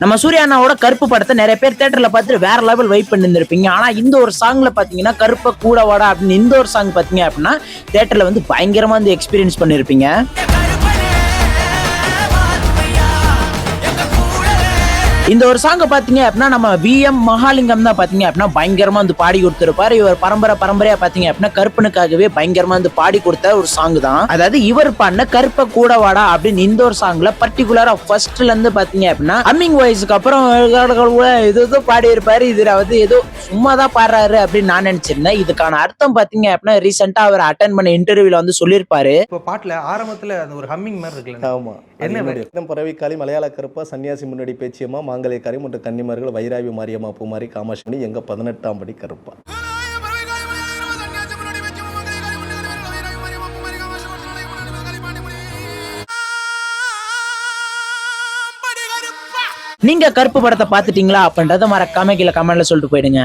நம்ம சூர்யா அண்ணாவோட கருப்பு படத்தை நிறைய பேர் தியேட்டர்ல பார்த்துட்டு வேற லெவல் வைப் பண்ணிருந்திருப்பீங்க. ஆனா இந்த ஒரு சாங்ல பாத்தீங்கன்னா கருப்ப கூட வாடா அப்படின்னு இந்த ஒரு சாங் பாத்தீங்க அப்படின்னா தியேட்டர்ல வந்து பயங்கரமா வந்து எக்ஸ்பீரியன்ஸ் பண்ணிருப்பீங்க. இந்த ஒரு சாங்க பாத்தீங்க அப்படின்னா நம்ம VM மகாலிங்கம் தான் பாத்தீங்க அப்படின்னா பயங்கரமா வந்து பாடி கொடுத்திருப்பாரு. இவர் பரம்பரையா பாத்தீங்க அப்படின்னா கருப்பனுக்காகவே பயங்கரமா வந்து பாடி கொடுத்த ஒரு சாங் தான். அதாவது இவர் பாடின கருப்ப கூட வாடா அப்படின்னு இந்த ஒரு சாங்ல பர்டிகுலரா ஃபர்ஸ்ட்ல இருந்து பாத்தீங்க அப்படின்னா அம்மிங் வாய்ஸ்க்கு அப்புறம் ஏதோ பாடி இருப்பாரு. இதுல வந்து ஏதோ சும்மா தான் பாடுறாரு அப்படின்னு நான் நினைச்சிருந்தேன். இதுக்கான அர்த்தம் பாத்தீங்க அப்படின்னா ரீசெண்டா அவர் அட்டென்ட் பண்ண இன்டர்வியூல வந்து சொல்லியிருப்பாரு. இப்போ பாட்டுல ஆரம்பத்துல அந்த ஒரு ஹம்மிங் மாதிரி இருக்குல்ல. ஆமா. என்ன பறவைக்காளி மலையாள கருப்பா சன்னியாசி முன்னாடி பேச்சியம்மா மாங்கல்யக்காரி மற்றும் கன்னிமார்கள் வைராவி மாரியம்மா பூமாரி காமாட்சி எங்க 18ஆம் படி கருப்பா. நீங்க கருப்பு படத்தை பாத்துட்டீங்களா அப்படின்றத மறக்காம கீழே கமெண்ட்ல சொல்லிட்டு போயிடுங்க.